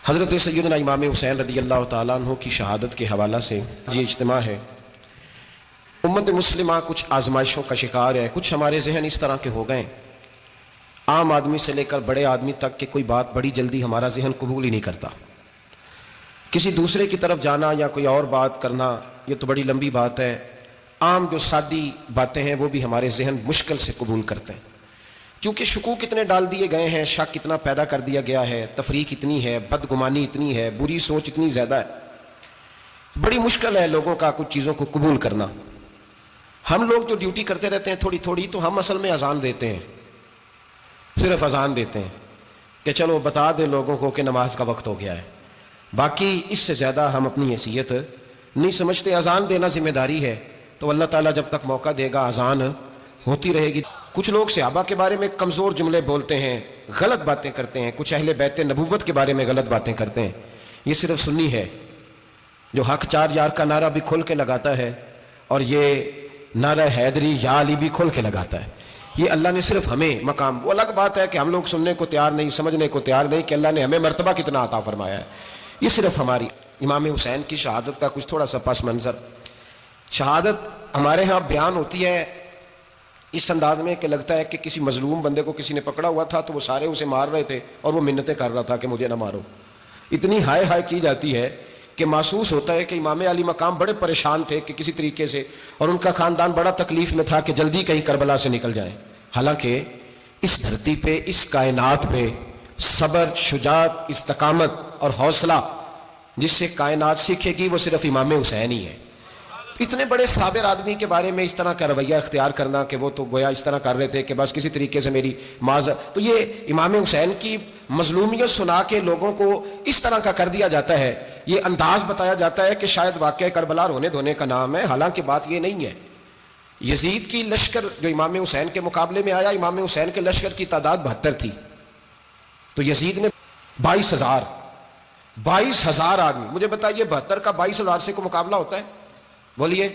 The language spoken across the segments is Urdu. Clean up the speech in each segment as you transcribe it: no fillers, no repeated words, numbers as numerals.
حضرت سیدنا امام حسین رضی اللہ تعالیٰ عنہ کی شہادت کے حوالہ سے یہ اجتماع ہے۔ امت مسلمہ کچھ آزمائشوں کا شکار ہے، کچھ ہمارے ذہن اس طرح کے ہو گئے، عام آدمی سے لے کر بڑے آدمی تک کہ کوئی بات بڑی جلدی ہمارا ذہن قبول ہی نہیں کرتا۔ کسی دوسرے کی طرف جانا یا کوئی اور بات کرنا یہ تو بڑی لمبی بات ہے، عام جو سادی باتیں ہیں وہ بھی ہمارے ذہن مشکل سے قبول کرتے ہیں، چونکہ شکوک اتنے ڈال دیے گئے ہیں، شک اتنا پیدا کر دیا گیا ہے، تفریق اتنی ہے، بدگمانی اتنی ہے، بری سوچ اتنی زیادہ ہے، بڑی مشکل ہے لوگوں کا کچھ چیزوں کو قبول کرنا۔ ہم لوگ جو ڈیوٹی کرتے رہتے ہیں تھوڑی تھوڑی، تو ہم اصل میں اذان دیتے ہیں، صرف اذان دیتے ہیں کہ چلو بتا دیں لوگوں کو کہ نماز کا وقت ہو گیا ہے، باقی اس سے زیادہ ہم اپنی حیثیت نہیں سمجھتے۔ اذان دینا ذمہ داری ہے، تو اللہ تعالیٰ جب تک موقع دے گا اذان ہوتی رہے گی۔ کچھ لوگ صحابہ کے بارے میں کمزور جملے بولتے ہیں، غلط باتیں کرتے ہیں، کچھ اہل بیت نبوت کے بارے میں غلط باتیں کرتے ہیں، یہ صرف سنی ہے جو حق چار یار کا نعرہ بھی کھول کے لگاتا ہے اور یہ نعرہ حیدری یا علی بھی کھول کے لگاتا ہے۔ یہ اللہ نے صرف ہمیں مقام، وہ الگ بات ہے کہ ہم لوگ سننے کو تیار نہیں، سمجھنے کو تیار نہیں کہ اللہ نے ہمیں مرتبہ کتنا عطا فرمایا ہے، یہ صرف ہماری۔ امام حسین کی شہادت کا کچھ تھوڑا سا پس منظر۔ شہادت ہمارے ہاں بیان ہوتی ہے اس انداز میں کہ لگتا ہے کہ کسی مظلوم بندے کو کسی نے پکڑا ہوا تھا تو وہ سارے اسے مار رہے تھے اور وہ منتیں کر رہا تھا کہ مجھے نہ مارو، اتنی ہائے ہائے کی جاتی ہے کہ محسوس ہوتا ہے کہ امام علی مقام بڑے پریشان تھے کہ کسی طریقے سے، اور ان کا خاندان بڑا تکلیف میں تھا کہ جلدی کہیں کربلا سے نکل جائیں۔ حالانکہ اس دھرتی پہ، اس کائنات پہ صبر، شجاعت، استقامت اور حوصلہ جس سے کائنات سیکھے گی وہ صرف امام حسین ہی ہے۔ اتنے بڑے صابر آدمی کے بارے میں اس طرح کا رویہ اختیار کرنا کہ وہ تو گویا اس طرح کر رہے تھے کہ بس کسی طریقے سے میری معذرت، تو یہ امام حسین کی مظلومیت سنا کے لوگوں کو اس طرح کا کر دیا جاتا ہے، یہ انداز بتایا جاتا ہے کہ شاید واقعہ کربلا رونے دھونے کا نام ہے، حالانکہ بات یہ نہیں ہے۔ یزید کی لشکر جو امام حسین کے مقابلے میں آیا، امام حسین کے لشکر کی تعداد 72 تھی، تو یزید نے 22,000 آدمی، مجھے بتائیے 72 کا 22,000 سے کو مقابلہ ہوتا ہے؟ بولیے۔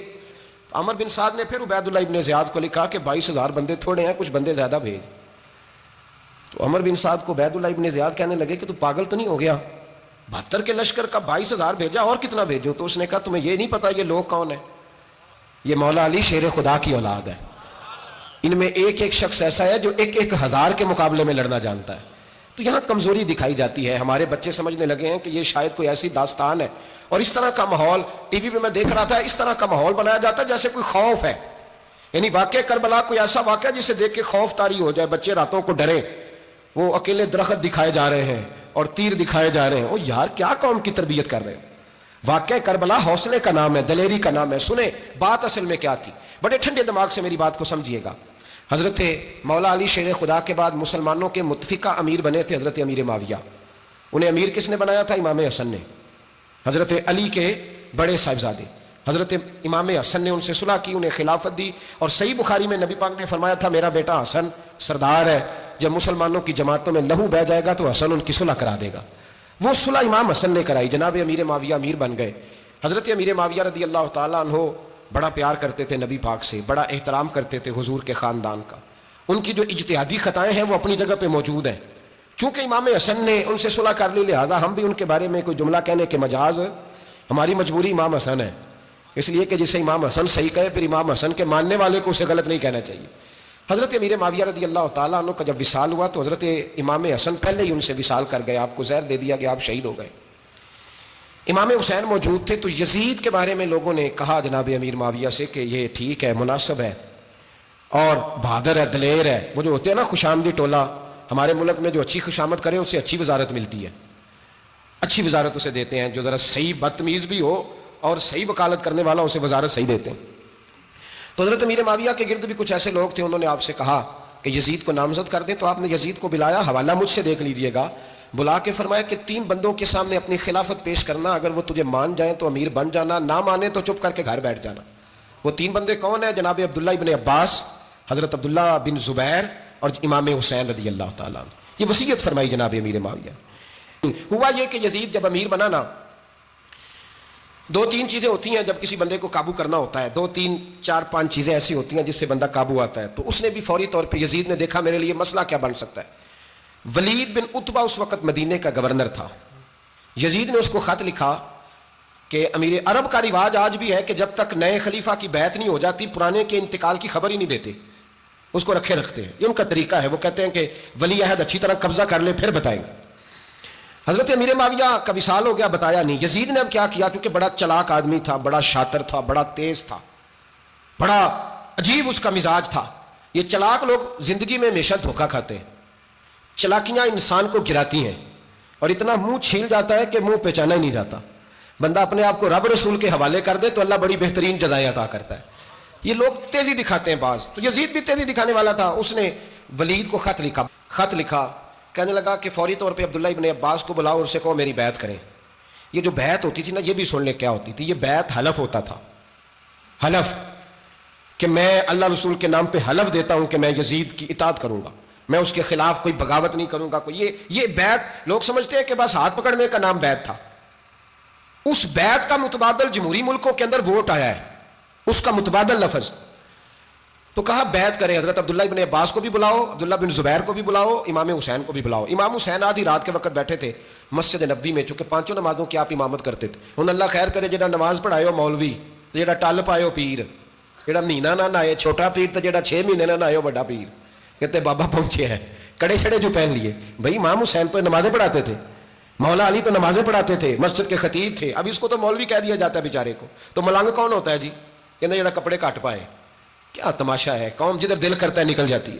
عمر بن سعد نے پھر عبید اللہ ابن زیاد کو لکھا کہ 22,000 بندے تھوڑے ہیں، کچھ بندے زیادہ بھیج۔ تو عمر بن سعد کو عبید اللہ ابن زیاد کہنے لگے کہ تو پاگل تو نہیں ہو گیا، 72 کے لشکر کا 22,000 بھیجا، اور کتنا بھیجوں؟ تو اس نے کہا تمہیں یہ نہیں پتا یہ لوگ کون ہیں؟ یہ مولا علی شیر خدا کی اولاد ہے، ان میں ایک ایک شخص ایسا ہے جو 1,000 کے مقابلے میں لڑنا جانتا ہے۔ تو یہاں کمزوری دکھائی جاتی ہے، ہمارے بچے سمجھنے لگے ہیں کہ یہ شاید کوئی ایسی داستان ہے، اور اس طرح کا ماحول ٹی وی پہ میں دیکھ رہا تھا، اس طرح کا ماحول بنایا جاتا ہے جیسے کوئی خوف ہے، یعنی واقعہ کربلا کوئی ایسا واقعہ جسے دیکھ کے خوف طاری ہو جائے، بچے راتوں کو ڈریں، وہ اکیلے درخت دکھائے جا رہے ہیں اور تیر دکھائے جا رہے ہیں۔ او یار کیا قوم کی تربیت کر رہے ہیں؟ واقعہ کربلا حوصلے کا نام ہے، دلیری کا نام ہے۔ سنیں بات اصل میں کیا تھی، بڑے ٹھنڈے دماغ سے میری بات کو سمجھیے گا۔ حضرت مولا علی شیر خدا کے بعد مسلمانوں کے متفقہ امیر بنے تھے حضرت امیر معاویہ۔ انہیں امیر کس نے بنایا تھا؟ امام حسن نے، حضرت علی کے بڑے صاحبزادے۔ حضرت امام حسن نے ان سے صلح کی، انہیں خلافت دی، اور صحیح بخاری میں نبی پاک نے فرمایا تھا میرا بیٹا حسن سردار ہے، جب مسلمانوں کی جماعتوں میں لہو بہہ جائے گا تو حسن ان کی صلح کرا دے گا۔ وہ صلح امام حسن نے کرائی، جناب امیر معاویہ امیر بن گئے۔ حضرت امیر معاویہ رضی اللہ تعالیٰ عنہ بڑا پیار کرتے تھے نبی پاک سے، بڑا احترام کرتے تھے حضور کے خاندان کا۔ ان کی جو اجتہادی خطائیں ہیں وہ اپنی جگہ پہ موجود ہیں، چونکہ امام حسن نے ان سے صلح کر لی، لہذا ہم بھی ان کے بارے میں کوئی جملہ کہنے کے مجاز، ہماری مجبوری امام حسن ہے، اس لیے کہ جسے امام حسن صحیح کہے پھر امام حسن کے ماننے والے کو اسے غلط نہیں کہنا چاہیے۔ حضرت امیر معاویہ رضی اللہ تعالیٰ عنہ کا جب وصال ہوا تو حضرت امام حسن پہلے ہی ان سے وصال کر گئے، آپ کو زہر دے دیا گیا، آپ شہید ہو گئے۔ امام حسین موجود تھے، تو یزید کے بارے میں لوگوں نے کہا جناب امیر معاویہ سے کہ یہ ٹھیک ہے، مناسب ہے اور بہادر ہے، دلیر ہے۔ وہ جو ہوتے ہیں نا خوش آمدی ٹولہ، ہمارے ملک میں جو اچھی خوشامد کرے اسے اچھی وزارت ملتی ہے، اچھی وزارت اسے دیتے ہیں، جو ذرا صحیح بدتمیز بھی ہو اور صحیح وکالت کرنے والا اسے وزارت صحیح دیتے ہیں۔ تو حضرت امیر معاویہ کے گرد بھی کچھ ایسے لوگ تھے، انہوں نے آپ سے کہا کہ یزید کو نامزد کر دیں، تو آپ نے یزید کو بلایا، حوالہ مجھ سے دیکھ لیجئے گا، بلا کے فرمایا کہ 3 بندوں کے سامنے اپنی خلافت پیش کرنا، اگر وہ تجھے مان جائیں تو امیر بن جانا، نہ مانے تو چپ کر کے گھر بیٹھ جانا۔ وہ 3 بندے کون ہیں؟ جناب عبداللہ ابن عباس، حضرت عبداللہ بن زبیر اور امام حسین رضی اللہ تعالیٰ عنہ۔ یہ وصیت فرمائی جناب امیر معاویہ۔ ہوا یہ کہ یزید جب امیر بنا نا، 2-3 چیزیں ہوتی ہیں جب کسی بندے کو قابو کرنا ہوتا ہے، 2-3-4-5 چیزیں ایسی ہوتی ہیں جس سے بندہ قابو آتا ہے۔ تو اس نے بھی فوری طور پہ، یزید نے دیکھا میرے لیے مسئلہ کیا بن سکتا ہے۔ ولید بن عتبہ اس وقت مدینے کا گورنر تھا، یزید نے اس کو خط لکھا کہ امیر عرب کا رواج آج بھی ہے کہ جب تک نئے خلیفہ کی بیعت نہیں ہو جاتی پرانے کے انتقال کی خبر ہی نہیں دیتے، اس کو رکھے رکھتے ہیں. یہ ان کا طریقہ ہے. وہ کہتے ہیں کہ ولی عہد اچھی طرح قبضہ کر لے پھر بتائیں گے. حضرت امیر معاویہ کا وصال ہو گیا، بتایا نہیں. یزید نے اب کیا کیا، کیونکہ بڑا چلاک آدمی تھا، بڑا شاطر تھا، بڑا تیز تھا، بڑا عجیب اس کا مزاج تھا. یہ چلاک لوگ زندگی میں ہمیشہ دھوکہ کھاتے ہیں. چلاکیاں انسان کو گراتی ہیں اور اتنا منہ چھیل جاتا ہے کہ منہ پہچانا ہی نہیں جاتا. بندہ اپنے آپ کو رب رسول کے حوالے کر دے تو اللہ بڑی بہترین جزائیں عطا کرتا ہے. یہ لوگ تیزی دکھاتے ہیں بعض. تو یزید بھی تیزی دکھانے والا تھا. اس نے ولید کو خط لکھا کہنے لگا کہ فوری طور پہ عبداللہ ابن عباس کو بلاؤ اور اسے کہو میری بیعت کریں. یہ جو بیعت ہوتی تھی نا، یہ بھی سن لے کیا ہوتی تھی. یہ بیعت حلف ہوتا تھا. حلف کہ میں اللہ رسول کے نام پہ حلف دیتا ہوں کہ میں یزید کی اطاعت کروں گا، میں اس کے خلاف کوئی بغاوت نہیں کروں گا. یہ بیعت لوگ سمجھتے ہیں کہ بس ہاتھ پکڑنے کا نام بیعت تھا. اس بیعت کا متبادل جمہوری ملکوں کے اندر ووٹ آیا ہے، اس کا متبادل لفظ. تو کہا بیعت کریں. حضرت عبداللہ ابن عباس کو بھی بلاؤ، عبداللہ بن زبیر کو بھی بلاؤ، امام حسین کو بھی بلاؤ. امام حسین آدھی رات کے وقت بیٹھے تھے مسجد نبوی میں، چونکہ پانچوں نمازوں کی آپ امامت کرتے تھے. ہن اللہ خیر کرے جہاں نماز پڑھائے ہو مولوی، جہاں ٹل پائے ہو پیر، جہاں مہینہ نہ نہائے چھوٹا پیر، تو جہاں 6 مہینے نہ نہائے ہو بڑا پیر. کہتے بابا پہنچے ہیں، کڑے چھڑے جو پہن لیے. بھائی امام حسین تو نمازیں پڑھاتے تھے، مولا علی تو نمازیں پڑھاتے تھے، مسجد کے خطیب تھے. اب اس کو تو مولوی کہہ دیا جاتا ہے بیچارے کو. تو ملنگ کون ہوتا ہے جی؟ کہتے جڑا کپڑے کٹ پائے. کیا تماشا ہے، قوم جدھر دل کرتا ہے نکل جاتی ہے.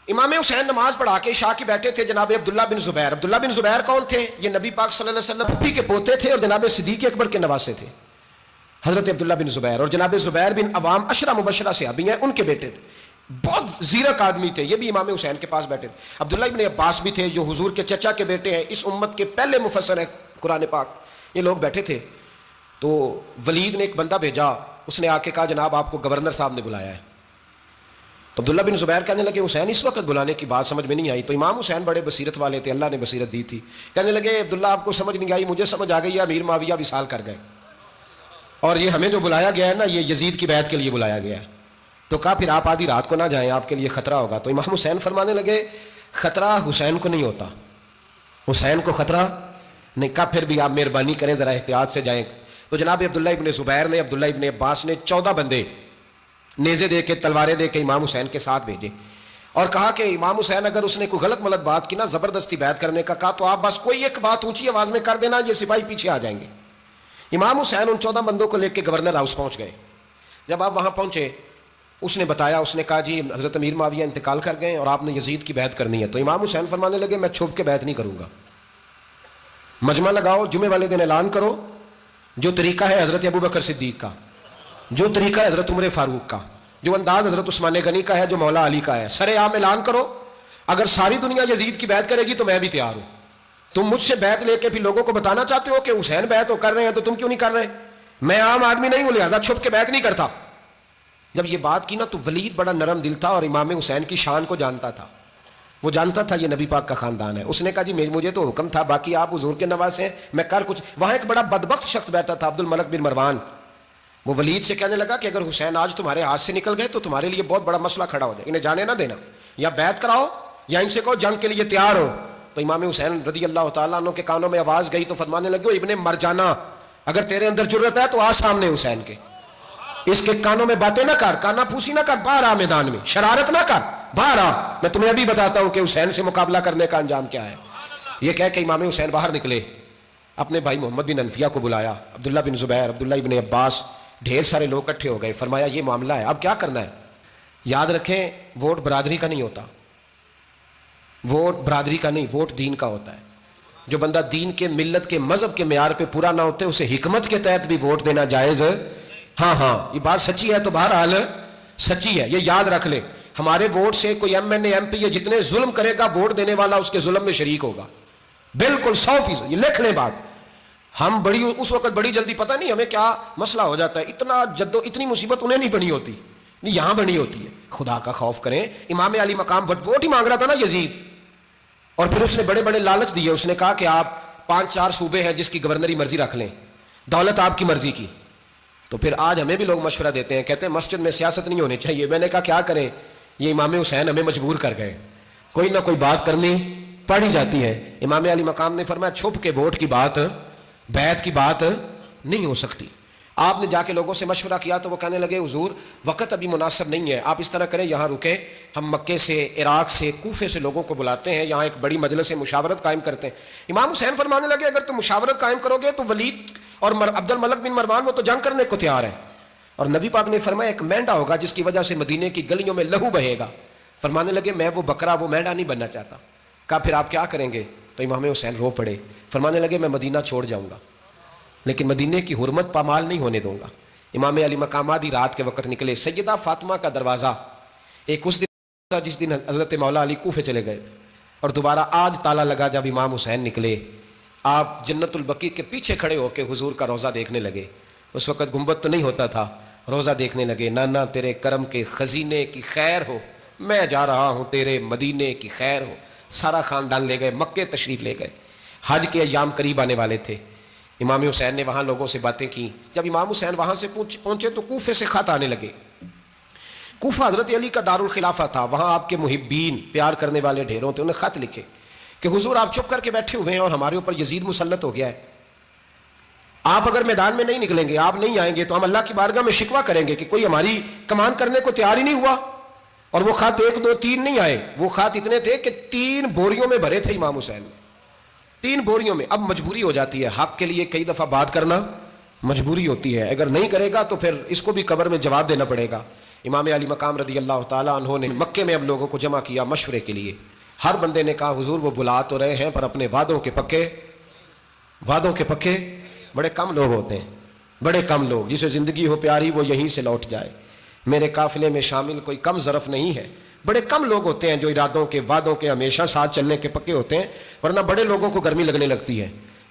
امام حسین نماز پڑھا کے شاہ کی بیٹھے تھے جناب عبداللہ بن زبیر. عبداللہ بن زبیر کون تھے؟ یہ نبی پاک صلی اللہ علیہ وسلم پھپھی کے پوتے تھے اور جناب صدیق اکبر کے نواسے تھے. حضرت عبداللہ بن زبیر اور جناب زبیر بن عوام عشرہ مبشرہ صحابی ہیں، ان کے بیٹے تھے. بہت زیرک آدمی تھے. یہ بھی امام حسین کے پاس بیٹھے تھے. عبداللہ ابن عباس بھی تھے جو حضور کے چچا کے بیٹے ہیں، اس امت کے پہلے مفسر ہیں قرآن پاک. یہ لوگ بیٹھے تھے. تو ولید نے ایک بندہ بھیجا، اس نے آ کے کہا جناب آپ کو گورنر صاحب نے بلایا ہے. تو عبداللہ بن زبیر کہنے لگے حسین اس وقت بلانے کی بات سمجھ میں نہیں آئی. تو امام حسین بڑے بصیرت والے تھے، اللہ نے بصیرت دی تھی. کہنے لگے عبداللہ آپ کو سمجھ نہیں آئی، مجھے سمجھ آ گئی ہے، امیر معاویہ وصال کر گئے اور یہ ہمیں جو بلایا گیا ہے نا، یہ یزید کی بیعت کے لیے بلایا گیا ہے. تو کہا پھر آپ آدھی رات کو نہ جائیں، آپ کے لیے خطرہ ہوگا. تو امام حسین فرمانے لگے خطرہ حسین کو نہیں ہوتا، حسین کو خطرہ نہیں. کہا پھر بھی آپ مہربانی کریں ذرا احتیاط سے جائیں. تو جناب عبداللہ ابن زبیر نے، عبداللہ ابن عباس نے 14 بندے نیزے دے کے، تلواریں دے کے امام حسین کے ساتھ بھیجے اور کہا کہ امام حسین اگر اس نے کوئی غلط ملت بات کی نا، زبردستی بیعت کرنے کا کہا، تو آپ بس کوئی ایک بات اونچی آواز میں کر دینا، یہ سپاہی پیچھے آ جائیں گے. امام حسین ان 14 بندوں کو لے کے گورنر ہاؤس پہنچ گئے. جب آپ وہاں پہنچے اس نے بتایا، اس نے کہا جی حضرت امیر معاویہ انتقال کر گئے اور آپ نے یزید کی بیعت کرنی ہے. تو امام حسین فرمانے لگے میں چھپ کے بیعت نہیں کروں گا. مجمع لگاؤ، جمعے والے دن اعلان کرو، جو طریقہ ہے حضرت ابو بکر صدیق کا، جو طریقہ ہے حضرت عمر فاروق کا، جو انداز حضرت عثمان غنی کا ہے، جو مولا علی کا ہے، سر عام اعلان کرو. اگر ساری دنیا یزید کی بیعت کرے گی تو میں بھی تیار ہوں. تم مجھ سے بیعت لے کے پھر لوگوں کو بتانا چاہتے ہو کہ حسین بیعت کر رہے ہیں تو تم کیوں نہیں کر رہے؟ میں عام آدمی نہیں ہوں، لہذا چھپ کے بیعت نہیں کرتا. جب یہ بات کی نا تو ولید بڑا نرم دل تھا اور امام حسین کی شان کو جانتا تھا. وہ جانتا تھا یہ نبی پاک کا خاندان ہے. اس نے کہا جی مجھے تو حکم تھا، باقی آپ حضور کے نواسے ہیں، میں کر کچھ. وہاں ایک بڑا بدبخت شخص بیٹھا تھا، عبد الملک بن مروان. وہ ولید سے کہنے لگا کہ اگر حسین آج تمہارے ہاتھ سے نکل گئے تو تمہارے لیے بہت بڑا مسئلہ کھڑا ہو جائے. انہیں جانے نہ دینا، یا بیعت کراؤ یا ان سے کہو جنگ کے لیے تیار ہو. تو امام حسین رضی اللہ تعالیٰ عنہ کے کانوں میں آواز گئی تو فرمانے لگے ابن مرجانہ، اگر تیرے اندر جرت ہے تو آ سامنے حسین کے، اس کے کانوں میں باتیں نہ کر، کانا پھوسی نہ کر، باہر آ میدان میں، شرارت نہ کر، باہر آ، میں تمہیں ابھی بتاتا ہوں کہ حسین سے مقابلہ کرنے کا انجام کیا ہے. یہ کہہ کہ امام حسین باہر نکلے، اپنے بھائی محمد بن انفیہ کو بلایا، عبداللہ بن زبیر، عبداللہ ابن عباس، ڈھیر سارے لوگ اکٹھے ہو گئے. فرمایا یہ معاملہ ہے، اب کیا کرنا ہے؟ یاد رکھیں ووٹ برادری کا نہیں ہوتا، ووٹ برادری کا نہیں، ووٹ دین کا ہوتا ہے. جو بندہ دین کے، ملت کے، مذہب کے معیار پہ پورا نہ ہوتے اسے حکمت کے تحت بھی ووٹ دینا جائز. ہاں یہ بات سچی ہے تو بہرحال سچی ہے، یہ یاد رکھ لے. ہمارے ووٹ سے کوئی ایم این اے، ایم پی، یہ جتنے ظلم کرے گا ووٹ دینے والا اس کے ظلم میں شریک ہوگا، بالکل 100%. یہ لکھ لیں بات. ہم اس وقت بڑی جلدی، پتہ نہیں ہمیں کیا مسئلہ ہو جاتا ہے، اتنی مصیبت انہیں نہیں بنی ہوتی، نہیں یہاں بنی ہوتی ہے. خدا کا خوف کریں. امام علی مقام ووٹ ہی مانگ رہا تھا نا یزید، اور پھر اس نے بڑے بڑے لالچ دیے. اس نے کہا کہ آپ 5-4 صوبے ہیں جس کی گورنری مرضی رکھ لیں، دولت آپ کی مرضی کی. تو پھر آج ہمیں بھی لوگ مشورہ دیتے ہیں، کہتے ہیں مسجد میں سیاست نہیں ہونی چاہیے. میں نے کہا کیا کریں، یہ امام حسین ہمیں مجبور کر گئے، کوئی نہ کوئی بات کرنی پڑھی جاتی ہیں. امام علی مقام نے فرمایا چھپ کے ووٹ کی بات بیعت کی بات نہیں ہو سکتی. آپ نے جا کے لوگوں سے مشورہ کیا تو وہ کہنے لگے حضور وقت ابھی مناسب نہیں ہے, آپ اس طرح کریں یہاں رکیں, ہم مکے سے عراق سے کوفے سے لوگوں کو بلاتے ہیں, یہاں ایک بڑی مجلس مشاورت قائم کرتے ہیں. امام حسین فرمانے لگے اگر تم مشاورت قائم کرو گے تو ولید اور عبد الملک بن مروان وہ تو جنگ کرنے کو تیار ہیں, اور نبی پاک نے فرمایا ایک مینڈا ہوگا جس کی وجہ سے مدینے کی گلیوں میں لہو بہے گا. فرمانے لگے میں وہ بکرا وہ مینڈا نہیں بننا چاہتا. کہا پھر آپ کیا کریں گے؟ تو امام حسین رو پڑے, فرمانے لگے میں مدینہ چھوڑ جاؤں گا لیکن مدینے کی حرمت پامال نہیں ہونے دوں گا. امام علی مقام آدھی رات کے وقت نکلے. سیدہ فاطمہ کا دروازہ ایک اس دن تھا جس دن حضرت مولا علی کوفے چلے گئے تھے, اور دوبارہ آج تالا لگا جب امام حسین نکلے. آپ جنت البقیع کے پیچھے کھڑے ہو کے حضور کا روضہ دیکھنے لگے. اس وقت گنبد تو نہیں ہوتا تھا, روضہ دیکھنے لگے. نانا تیرے کرم کے خزینے کی خیر ہو, میں جا رہا ہوں تیرے مدینے کی خیر ہو. سارا خاندان لے گئے, مکے تشریف لے گئے. حج کے ایام قریب آنے والے تھے. امام حسین نے وہاں لوگوں سے باتیں کی. جب امام حسین وہاں سے پہنچے تو کوفے سے خط آنے لگے. کوفہ حضرت علی کا دارالخلافہ تھا, وہاں آپ کے محبین پیار کرنے والے ڈھیروں تھے. انہیں خط لکھے کہ حضور آپ چپ کر کے بیٹھے ہوئے ہیں اور ہمارے اوپر یزید مسلط ہو گیا ہے. آپ اگر میدان میں نہیں نکلیں گے, آپ نہیں آئیں گے تو ہم اللہ کی بارگاہ میں شکوہ کریں گے کہ کوئی ہماری کمان کرنے کو تیار ہی نہیں ہوا. اور وہ خط 1 2 3 نہیں آئے, وہ خط اتنے تھے کہ 3 بوریوں میں بھرے تھے امام حسین نے, 3 بوریوں میں. اب مجبوری ہو جاتی ہے, حق کے لیے کئی دفعہ بات کرنا مجبوری ہوتی ہے. اگر نہیں کرے گا تو پھر اس کو بھی قبر میں جواب دینا پڑے گا. امام علی مقام رضی اللہ تعالیٰ عنہ نے مکے میں اب لوگوں کو جمع کیا مشورے کے لیے. ہر بندے نے کہا حضور وہ بلا تو رہے ہیں پر اپنے وعدوں کے پکے بڑے کم لوگ ہوتے ہیں, بڑے کم لوگ. جسے زندگی ہو پیاری وہ یہیں سے لوٹ جائے. میرے قافلے میں شامل کوئی کم ظرف نہیں ہے. بڑے کم لوگ ہوتے ہیں جو ارادوں کے وعدوں کے ہمیشہ ساتھ چلنے کے پکے ہوتے ہیں, ورنہ بڑے لوگوں کو گرمی لگنے لگتی ہے,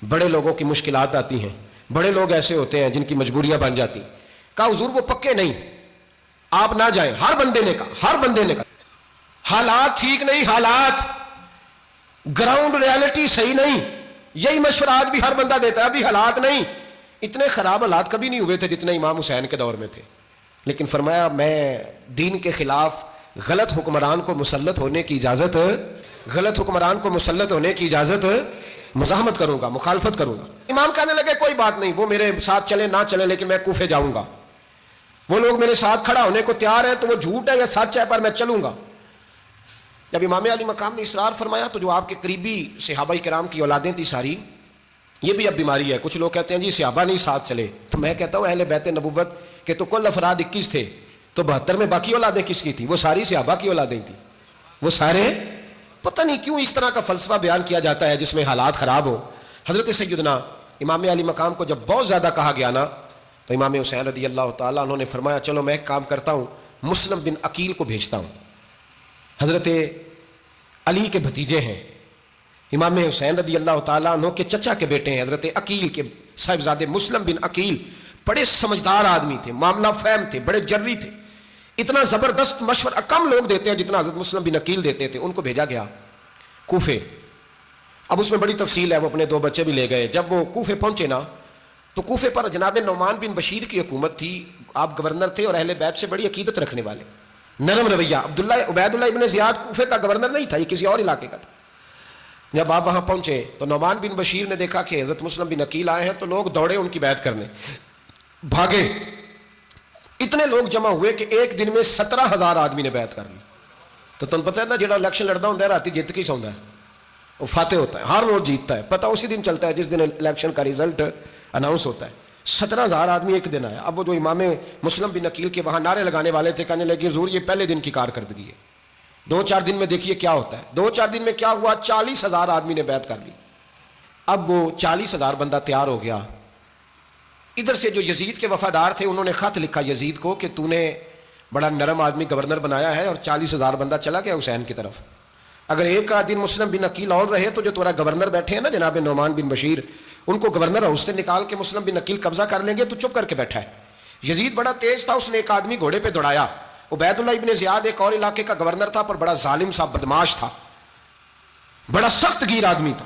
بڑے لوگوں کی مشکلات آتی ہیں. بڑے لوگ ایسے ہوتے ہیں جن کی مجبوریاں بن جاتی. کہا حضور وہ پکے نہیں, آپ نہ جائیں. ہر بندے نے کہا حالات ٹھیک نہیں, حالات گراؤنڈ ریالٹی صحیح نہیں. یہی مشورہ آج بھی ہر بندہ دیتا ہے, ابھی حالات نہیں. اتنے خراب حالات کبھی نہیں ہوئے تھے جتنے امام حسین کے دور میں تھے. لیکن فرمایا میں دین کے خلاف غلط حکمران کو مسلط ہونے کی اجازت مزاحمت کروں گا, مخالفت کروں گا. امام کہنے لگے کوئی بات نہیں, وہ میرے ساتھ چلے نہ چلے لیکن میں کوفے جاؤں گا. وہ لوگ میرے ساتھ کھڑا ہونے کو تیار ہیں تو وہ جھوٹ ہے یا سچ ہے پر میں چلوں گا. جب امام علی مقام نے اصرار فرمایا تو جو آپ کے قریبی صحابہ کرام کی اولادیں تھی ساری, یہ بھی اب بیماری ہے. کچھ لوگ کہتے ہیں جی صحابہ نہیں ساتھ چلے, تو میں کہتا ہوں اہل بیت نبوت کہ تو کل افراد 21 تھے تو 72 میں باقی اولادیں کس کی تھیں؟ وہ ساری صحابہ کی اولادیں تھیں. وہ سارے, پتہ نہیں کیوں اس طرح کا فلسفہ بیان کیا جاتا ہے جس میں حالات خراب ہو. حضرت سیدنا امام علی مقام کو جب بہت زیادہ کہا گیا نا تو امام حسین رضی اللہ تعالیٰ انہوں نے فرمایا چلو میں ایک کام کرتا ہوں, مسلم بن عقیل کو بھیجتا ہوں. حضرت علی کے بھتیجے ہیں, امام حسین رضی اللہ تعالیٰ عنہ کے چچا کے بیٹے ہیں, حضرت عقیل کے صاحبزادے مسلم بن عقیل. بڑے سمجھدار آدمی تھے, معاملہ فہم تھے, بڑے جری تھے. اتنا زبردست مشورہ کم لوگ دیتے ہیں جتنا حضرت مسلم بن عقیل دیتے تھے. ان کو بھیجا گیا کوفے. اب اس میں بڑی تفصیل ہے, وہ اپنے 2 بچے بھی لے گئے. جب وہ کوفے پہنچے نا تو کوفے پر جناب نعمان بن بشیر کی حکومت تھی. آپ گورنر تھے اور اہل بیت سے بڑی عقیدت رکھنے والے, نرم رویہ. عبید اللہ ابن زیاد کوفے کا گورنر نہیں تھا, یہ کسی اور علاقے کا تھا. جب آپ وہاں پہنچے تو نعمان بن بشیر نے دیکھا کہ حضرت مسلم بن عقیل آئے ہیں تو لوگ دوڑے ان کی بیعت کرنے, بھاگے. اتنے لوگ جمع ہوئے کہ ایک دن میں 17,000 آدمی نے بیعت کر لی. تو تم پتہ ہے نا جڑا الیکشن لڑتا ہوں راتی جیت کے سوندا ہے, وہ فاتح ہوتا ہے, ہر روز جیتتا ہے. پتہ اسی دن چلتا ہے جس دن الیکشن کا رزلٹ اناؤنس ہوتا ہے. 17,000 آدمی ایک دن آیا. اب وہ جو امام مسلم بن عقیل کے وہاں نعرے لگانے والے تھے کہنے لگے حضور یہ پہلے دن کی کارکردگی ہے, 2-4 دن میں دیکھیے کیا ہوتا ہے. 2-4 دن میں کیا ہوا, 40,000 آدمی نے بیعت کر لی. اب وہ 40,000 بندہ تیار ہو گیا. ادھر سے جو یزید کے وفادار تھے انہوں نے خط لکھا یزید کو کہ تو نے بڑا نرم آدمی گورنر بنایا ہے اور 40,000 بندہ چلا گیا حسین کی طرف. اگر ایک دن مسلم بن عقیل اور رہے تو جو تمہارا گورنر بیٹھے ہیں نا جناب نعمان بن بشیر, ان کو گورنر ہاؤس سے نکال کے مسلم بن عقیل قبضہ کر لیں گے. تو چپ کر کے بیٹھا ہے. یزید بڑا تیز تھا, اس نے ایک آدمی گھوڑے پہ دوڑایا. عبید اللہ ابن زیاد ایک اور علاقے کا گورنر تھا پر بڑا ظالم سا بدماش تھا, بڑا سخت گیر آدمی تھا.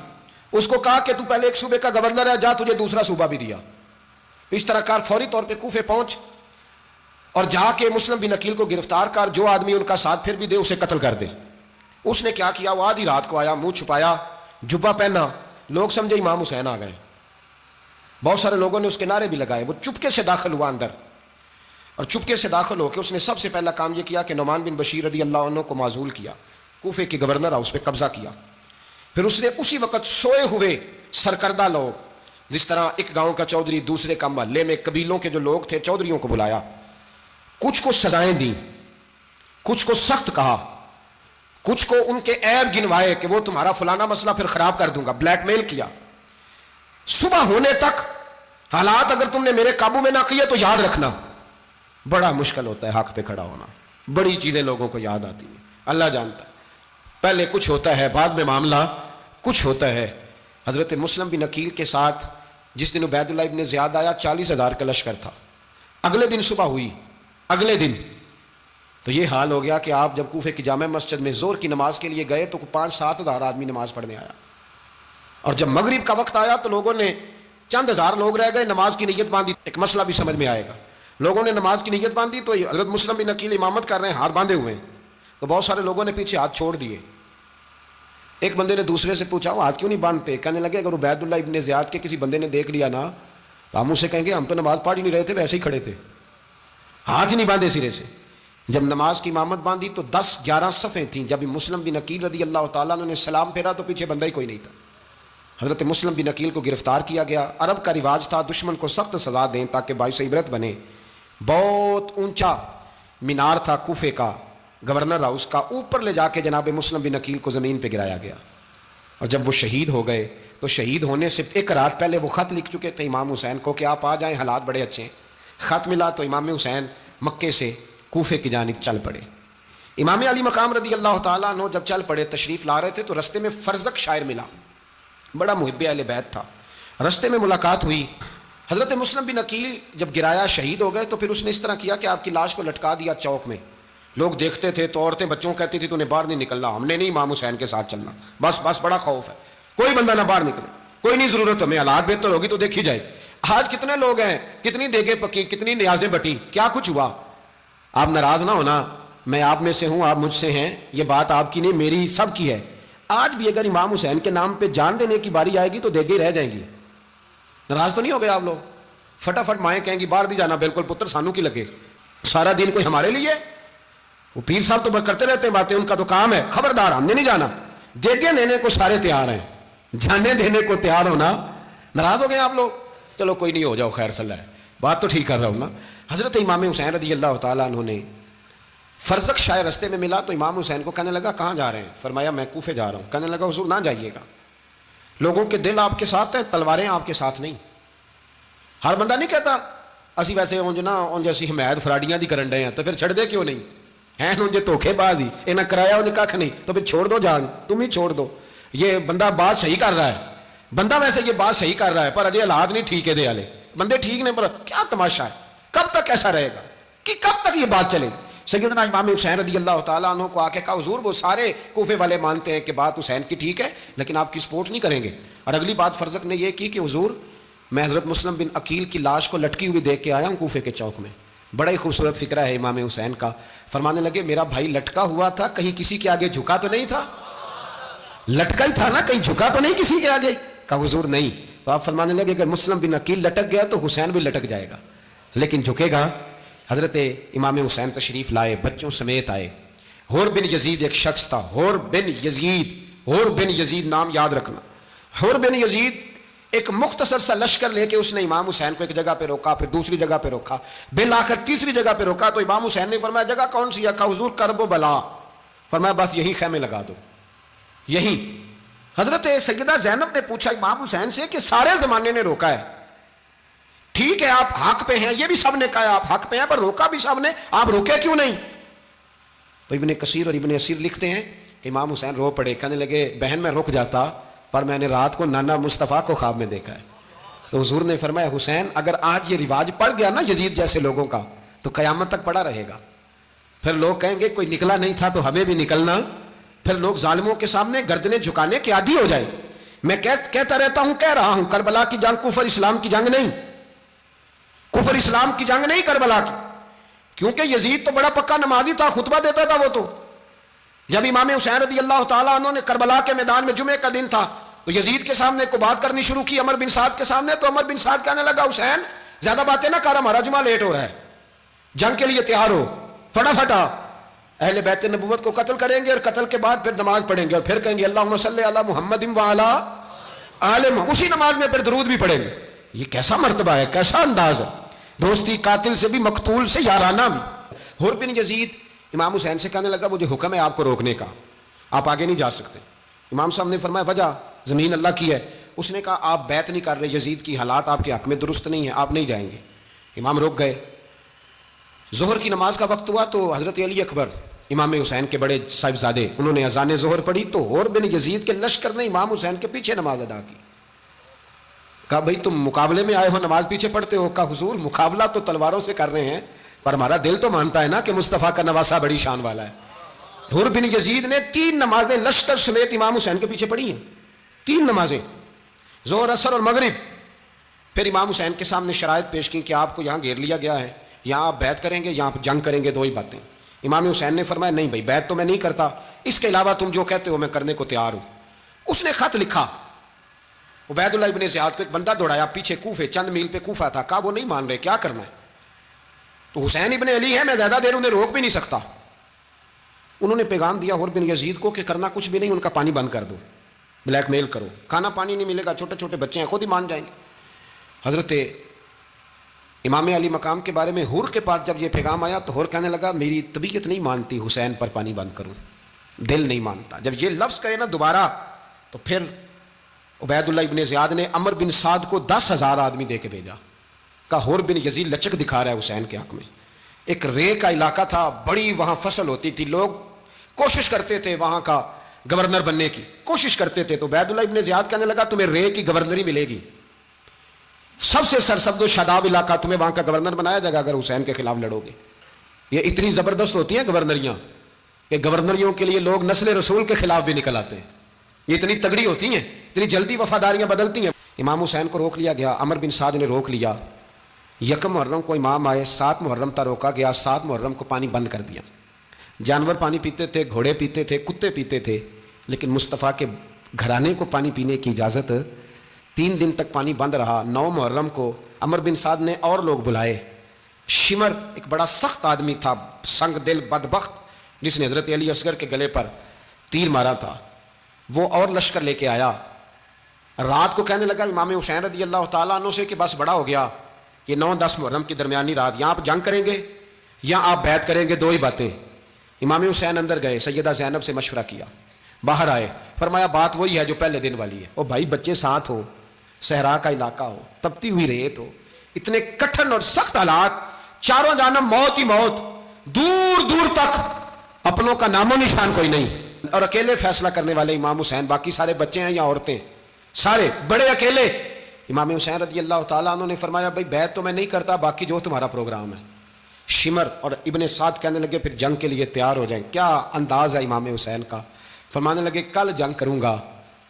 اس کو کہا کہ تو پہلے ایک صوبے کا گورنر ہے, جا تجھے دوسرا صوبہ بھی دیا. اس طرح کار فوری طور پہ کوفے پہنچ اور جا کے مسلم بن عقیل کو گرفتار کر, جو آدمی ان کا ساتھ پھر بھی دے اسے قتل کر دے. اس نے کیا کیا, وہ آدھی رات کو آیا, منہ چھپایا, جبہ پہنا, لوگ سمجھے امام حسین آ گئے. بہت سارے لوگوں نے اس کے نعرے بھی لگائے. وہ چپکے سے داخل ہوا اندر, اور چپکے سے داخل ہو کے اس نے سب سے پہلا کام یہ کیا کہ نعمان بن بشیر رضی اللہ عنہ کو معزول کیا, کوفے کے گورنر اس پہ قبضہ کیا. پھر اس نے اسی وقت سوئے ہوئے سرکردہ لوگ, جس طرح ایک گاؤں کا چودھری دوسرے کا محلے میں قبیلوں کے جو لوگ تھے چودھریوں کو بلایا, کچھ کو سزائیں دیں, کچھ کو سخت کہا, کچھ کو ان کے عیب گنوائے کہ وہ تمہارا فلانا مسئلہ پھر خراب کر دوں گا, بلیک میل کیا. صبح ہونے تک حالات اگر تم نے میرے قابو میں نہ کیے تو یاد رکھنا بڑا مشکل ہوتا ہے حق پہ کھڑا ہونا. بڑی چیزیں لوگوں کو یاد آتی ہیں, اللہ جانتا ہے. پہلے کچھ ہوتا ہے, بعد میں معاملہ کچھ ہوتا ہے. حضرت مسلم بن عقیل کے ساتھ جس دن عبید اللہ ابن زیاد آیا 40,000 کا لشکر تھا. اگلے دن صبح ہوئی, اگلے دن تو یہ حال ہو گیا کہ آپ جب کوفے کی جامع مسجد میں زور کی نماز کے لیے گئے تو 5-7 ہزار آدمی نماز پڑھنے آیا, اور جب مغرب کا وقت آیا تو لوگوں نے, چند ہزار لوگ رہ گئے, نماز کی نیت باندھی. ایک مسئلہ بھی سمجھ میں آئے گا. لوگوں نے نماز کی نیت باندھی تو حضرت مسلم بن عقیل امامت کر رہے ہیں, ہاتھ باندھے ہوئے ہیں, تو بہت سارے لوگوں نے پیچھے ہاتھ چھوڑ دیے. ایک بندے نے دوسرے سے پوچھا وہ ہاتھ کیوں نہیں باندھتے؟ کہنے لگے اگر عبید اللہ ابن زیاد کے کسی بندے نے دیکھ لیا نا تو ہم اسے کہیں گے ہم تو نماز پڑھ ہی نہیں رہے تھے, ویسے ہی کھڑے تھے, ہاتھ ہی نہیں باندھے سرے سے. جب نماز کی امامت باندھی تو 10-11 صفیں تھیں. جب مسلم بن عقیل رضی اللہ تعالیٰ نے سلام پھیرا تو پیچھے بندہ ہی کوئی نہیں تھا. حضرت مسلم بن عقیل کو گرفتار کیا گیا. عرب کا رواج تھا دشمن کو سخت سزا دیں تاکہ باعث عبرت بنے. بہت اونچا مینار تھا کوفے کا, گورنر ہاؤس کا, اوپر لے جا کے جناب مسلم بن عقیل کو زمین پہ گرایا گیا. اور جب وہ شہید ہو گئے تو شہید ہونے سے ایک رات پہلے وہ خط لکھ چکے تھے امام حسین کو کہ آپ آ جائیں, حالات بڑے اچھے ہیں. خط ملا تو امام حسین مکے سے کوفے کی جانب چل پڑے. امام علی مقام رضی اللہ تعالیٰ عنہ جب چل پڑے, تشریف لا رہے تھے تو رستے میں فرزق شاعر ملا, بڑا محب اہل بیت تھا. رستے میں ملاقات ہوئی. حضرت مسلم بن عقیل جب گرایا شہید ہو گئے تو پھر اس نے اس طرح کیا کہ آپ کی لاش کو لٹکا دیا چوک میں. لوگ دیکھتے تھے تو عورتیں بچوں کہتی تھی تو انہیں باہر نہیں نکلنا, ہم نے نہیں امام حسین کے ساتھ چلنا, بس بڑا خوف ہے, کوئی بندہ نہ باہر نکلے, کوئی نہیں ضرورت ہمیں, حالات بہتر ہوگی تو دیکھی جائے. آج کتنے لوگ ہیں, کتنی دیگیں پکی, کتنی نیازیں بٹی, کیا کچھ ہوا. آپ ناراض نہ ہونا, میں آپ میں سے ہوں, آپ مجھ سے ہیں, یہ بات آپ کی نہیں میری سب کی ہے. آج بھی اگر امام حسین کے نام پہ جان دینے کی باری آئے گی تو دیگیں رہ جائیں گی. ناراض تو نہیں ہو گئے آپ لوگ؟ فٹافٹ مائیں کہیں گی باہر نہیں جانا, بالکل پتر سانو کی لگے, سارا دن کوئی ہمارے لیے. وہ پیر صاحب تو کرتے رہتے ہیں باتیں, ان کا تو کام ہے, خبردار ہم نے نہیں جانا. دیگیں دینے کو سارے تیار ہیں, جانے دینے کو تیار ہونا. ناراض ہو گئے آپ لوگ؟ چلو کوئی نہیں, ہو جاؤ, خیر صلاح ہے, بات تو ٹھیک کر رہا ہوں نا. حضرت امام حسین رضی اللہ تعالیٰ عنہ نے فرزق شاعر رستے میں ملا تو امام حسین کو کہنے لگا کہاں جا رہے ہیں؟ فرمایا میں کوفے جا رہا ہوں. کہنے لگا حضور نہ جائیے گا, لوگوں کے دل آپ کے ساتھ ہیں, تلواریں آپ کے ساتھ نہیں. ہر بندہ نہیں کہتا اسی ویسے اونج اسی حمایت فراڈیاں دی کرن ڈے ہیں تو پھر چھڑ دے کیوں نہیں ہیں, انجے دھوکھے باز ہی انہیں کرایا انہیں کھ نہیں تو پھر چھوڑ دو جان, تم ہی چھوڑ دو. یہ بندہ بات صحیح کر رہا ہے, بندہ ویسے یہ بات صحیح کر رہا ہے پر اجے حالات نہیں ٹھیک ہے, دے والے بندے ٹھیک نہیں, پر کیا تماشا ہے, کب تک ایسا رہے گا کہ کب تک یہ بات چلے. سیدنا امام حسین رضی اللہ تعالیٰ عنہ کو آ کے کہا حضور وہ سارے کوفے والے مانتے ہیں کہ بات حسین کی ٹھیک ہے لیکن آپ کی سپورٹ نہیں کریں گے. اور اگلی بات فرزق نے یہ کی کہ حضور میں حضرت مسلم بن عقیل کی لاش کو لٹکی ہوئی دیکھ کے آیا ہوں کوفے کے چوک میں. بڑا ہی خوبصورت فکرہ ہے امام حسین کا. فرمانے لگے میرا بھائی لٹکا ہوا تھا, کہیں کسی کے آگے جھکا تو نہیں تھا؟ لٹکا ہی تھا نا, کہیں جھکا تو نہیں کسی کے آگے؟ کہا حضور نہیں. تو آپ فرمانے لگے اگر مسلم بن عقیل لٹک گیا تو حسین بھی لٹک جائے گا, لیکن جھکے گا. حضرت امام حسین تشریف لائے, بچوں سمیت آئے. حور بن یزید ایک شخص تھا, حور بن یزید نام یاد رکھنا. حور بن یزید ایک مختصر سا لشکر لے کے اس نے امام حسین کو ایک جگہ پہ روکا, پھر دوسری جگہ پہ روکا, بالآخر تیسری جگہ پہ روکا. تو امام حسین نے فرمایا جگہ کون سی ہے؟ کہا حضور کرب و بلا. فرمایا بس یہی خیمے لگا دو, یہی. حضرت سیدہ زینب نے پوچھا امام حسین سے کہ سارے زمانے نے روکا ہے, ٹھیک ہے آپ حق پہ ہیں, یہ بھی سب نے کہا آپ حق پہ ہیں, پر روکا بھی سب نے, آپ روکے کیوں نہیں؟ تو ابن کثیر اور ابن اسیر لکھتے ہیں کہ امام حسین رو پڑے, کہنے لگے بہن میں رک جاتا پر میں نے رات کو نانا مصطفیٰ کو خواب میں دیکھا ہے. تو حضور نے فرمایا حسین اگر آج یہ رواج پڑ گیا نا یزید جیسے لوگوں کا تو قیامت تک پڑا رہے گا. پھر لوگ کہیں گے کوئی نکلا نہیں تھا تو ہمیں بھی نکلنا, پھر لوگ ظالموں کے سامنے گردنیں جھکانے کے عادی ہو جائے. میں کہتا رہتا ہوں, کہہ رہا ہوں, کربلا کی جنگ کفر اسلام کی جنگ نہیں, کفر اسلام کی جنگ نہیں کربلا کی, کیونکہ یزید تو بڑا پکا نمازی تھا, خطبہ دیتا تھا وہ تو. جب امام حسین رضی اللہ تعالیٰ عنہ نے کربلا کے میدان میں جمعے کا دن تھا تو یزید کے سامنے کو بات کرنی شروع کی عمر بن سعد کے سامنے، تو عمر بن سعد کہنے لگا حسین زیادہ باتیں نہ کر، ہمارا جمعہ لیٹ ہو رہا ہے، جنگ کے لیے تیار ہو، فٹافٹ آ، اہل بیت نبوت کو قتل کریں گے اور قتل کے بعد پھر نماز پڑھیں گے اور پھر کہیں گے اللہم صلی علی محمد وعلی آل محمد، اسی نماز میں پھر درود بھی پڑھیں گے۔ یہ کیسا مرتبہ ہے، کیسا انداز ہے، دوستی قاتل سے بھی مقتول سے یارانہ بھی۔ حر بن یزید امام حسین سے کہنے لگا مجھے حکم ہے آپ کو روکنے کا، آپ آگے نہیں جا سکتے۔ امام صاحب نے فرمایا وجہ زمین اللہ کی ہے۔ اس نے کہا آپ بیعت نہیں کر رہے، یزید کی حالات آپ کے حق میں درست نہیں ہیں، آپ نہیں جائیں گے۔ امام رک گئے۔ ظہر کی نماز کا وقت ہوا تو حضرت علی اکبر امام حسین کے بڑے صاحبزادے انہوں نے اذان ظہر پڑھی تو حر بن یزید کے لشکر نے امام حسین کے پیچھے نماز ادا کی۔ کہا بھئی تم مقابلے میں آئے ہو نماز پیچھے پڑھتے ہو؟ کہا حضور مقابلہ تو تلواروں سے کر رہے ہیں پر ہمارا دل تو مانتا ہے نا کہ مصطفیٰ کا نواسہ بڑی شان والا ہے۔ حر بن یزید نے 3 نمازیں لشکر سمیت امام حسین کے پیچھے پڑھی ہیں، 3 نمازیں، ظہر اثر اور مغرب۔ پھر امام حسین کے سامنے شرائط پیش کی کہ آپ کو یہاں گھیر لیا گیا ہے، یہاں آپ بیعت کریں گے، یہاں آپ جنگ کریں گے، 2 ہی باتیں۔ امام حسین نے فرمایا نہیں بھائی بیعت تو میں نہیں کرتا، اس کے علاوہ تم جو کہتے ہو میں کرنے کو تیار ہوں۔ اس نے خط لکھا، عبید اللہ ابن زیاد کو ایک بندہ دوڑایا پیچھے، کوفے چند میل پہ کوفہ تھا، کہا وہ نہیں مان رہے، کیا کرنا ہے؟ تو حسین ابن علی ہے، میں زیادہ دیر انہیں روک بھی نہیں سکتا۔ انہوں نے پیغام دیا حر بن یزید کو کہ کرنا کچھ بھی نہیں، ان کا پانی بند کر دو، بلیک میل کرو، کھانا پانی نہیں ملے گا، چھوٹے چھوٹے بچے ہیں، خود ہی مان جائیں گے۔ حضرت امام علی مقام کے بارے میں حر کے پاس جب یہ پیغام آیا تو حر کہنے لگا میری طبیعت نہیں مانتی حسین پر پانی بند کروں، دل نہیں مانتا۔ جب یہ لفظ کہے نا دوبارہ تو پھر عبید اللہ ابن زیاد نے عمر بن سعد کو 10,000 آدمی دے کے بھیجا، کہا حر بن یزید لچک دکھا رہا ہے حسین کے حق میں۔ ایک رے کا علاقہ تھا، بڑی وہاں فصل ہوتی تھی، لوگ کوشش کرتے تھے وہاں کا گورنر بننے کی کوشش کرتے تھے، تو عبید اللہ ابن زیاد کہنے لگا تمہیں رے کی گورنری ملے گی، سب سے سرسبز و شاداب علاقہ، تمہیں وہاں کا گورنر بنایا جائے گا اگر حسین کے خلاف لڑو گے۔ یہ اتنی زبردست ہوتی ہیں گورنریاں کہ گورنریوں کے لیے لوگ نسل رسول کے خلاف بھی نکل آتے ہیں، یہ اتنی تگڑی ہوتی ہیں، اتنی جلدی وفاداریاں بدلتی ہیں۔ امام حسین کو روک لیا گیا، عمر بن سعد نے روک لیا، 1 محرم کو امام آئے، 7 محرم تک روکا گیا، 7 محرم کو پانی بند کر دیا۔ جانور پانی پیتے تھے، گھوڑے پیتے تھے، کتے پیتے تھے، لیکن مصطفیٰ کے گھرانے کو پانی پینے کی اجازت 3 دن تک پانی بند رہا۔ 9 محرم کو عمر بن سعد نے اور لوگ بلائے۔ شمر ایک بڑا سخت آدمی تھا، سنگ دل بدبخت، جس نے حضرت علی اصغر کے گلے پر تیر مارا تھا، وہ اور لشکر لے کے آیا۔ رات کو کہنے لگا امام حسین رضی اللہ تعالیٰ عنہ سے کہ بس بڑا ہو گیا، یہ 9-10 محرم کی درمیانی رات، یہاں آپ جنگ کریں گے یا آپ بیعت کریں گے، 2 ہی باتیں۔ امام حسین اندر گئے، سیدہ زینب سے مشورہ کیا، باہر آئے، فرمایا بات وہی ہے جو پہلے دن والی ہے۔ او بھائی بچے ساتھ ہو، صحرا کا علاقہ ہو، تپتی ہوئی ریت ہو، اتنے کٹھن اور سخت حالات، چاروں جانب موت ہی موت، دور دور تک اپنوں کا نام و نشان کوئی نہیں، اور اکیلے فیصلہ کرنے والے امام حسین، باقی سارے بچے ہیں یا عورتیں، سارے بڑے اکیلے۔ امام حسین رضی اللہ تعالیٰ عنہ نے فرمایا بھائی بیعت تو میں نہیں کرتا، باقی جو تمہارا پروگرام ہے۔ شمر اور ابن سعد کہنے لگے پھر جنگ کے لیے تیار ہو جائیں۔ کیا انداز ہے امام حسین کا، فرمانے لگے کل جنگ کروں گا،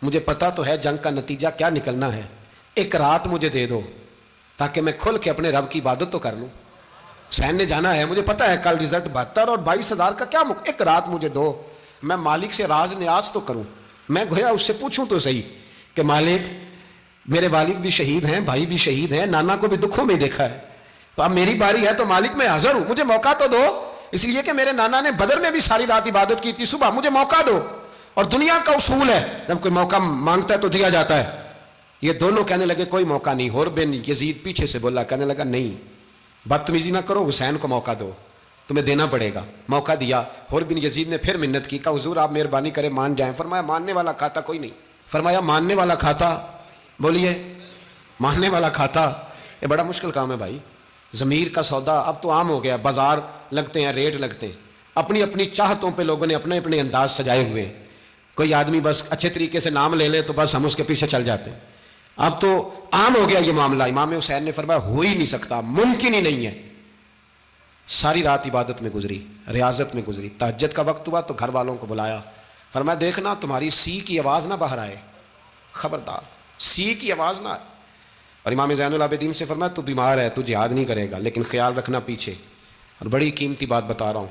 مجھے پتا تو ہے جنگ کا نتیجہ کیا نکلنا ہے، 1 رات مجھے دے دو تاکہ میں کھل کے اپنے رب کی عبادت تو کر لوں۔ حسین نے جانا ہے، مجھے پتا ہے کل رزلٹ 72 اور 22,000 کا کیا 1 رات مجھے دو، میں مالک سے راز نیاز تو کروں، میں گویا اس سے پوچھوں تو صحیح کہ مالک میرے والد بھی شہید ہیں، بھائی بھی شہید ہیں، نانا کو بھی دکھوں میں دیکھا ہے، تو اب میری باری ہے تو مالک میں حاضر ہوں، مجھے موقع تو دو، اس لیے کہ میرے نانا نے بدر میں بھی ساری رات عبادت کی تھی، صبح مجھے موقع دو۔ اور دنیا کا اصول ہے جب کوئی موقع مانگتا ہے تو دیا جاتا ہے۔ یہ دونوں کہنے لگے کوئی موقع نہیں۔ حر بن یزید پیچھے سے بولا، کہنے لگا نہیں بدتمیزی نہ کرو، حسین کو موقع دو، تمہیں دینا پڑے گا۔ موقع دیا۔ حر بن یزید نے پھر منت کی، کہا حضور آپ مہربانی کریں مان جائیں۔ فرمایا ماننے والا کھاتا کوئی نہیں۔ فرمایا ماننے والا کھاتا، بولیے ماننے والا کھاتا، یہ بڑا مشکل کام ہے بھائی۔ ضمیر کا سودا اب تو عام ہو گیا، بازار لگتے ہیں، ریٹ لگتے ہیں، اپنی اپنی چاہتوں پہ لوگوں نے اپنے اپنے انداز سجائے ہوئے ہیں۔ کوئی آدمی بس اچھے طریقے سے نام لے لے تو بس ہم اس کے پیچھے چل جاتے ہیں، اب تو عام ہو گیا یہ معاملہ۔ امام حسین نے فرمایا ہو ہی نہیں سکتا، ممکن ہی نہیں ہے۔ ساری رات عبادت میں گزری، ریاضت میں گزری۔ تہجد کا وقت ہوا تو گھر والوں کو بلایا، فرمایا دیکھنا تمہاری سی کی آواز نہ باہر آئے، خبردار سی کی آواز نہ آئے۔ اور امام زین العابدین سے فرمایا تو بیمار ہے، تو جہاد نہیں کرے گا، لیکن خیال رکھنا پیچھے۔ اور بڑی قیمتی بات بتا رہا ہوں،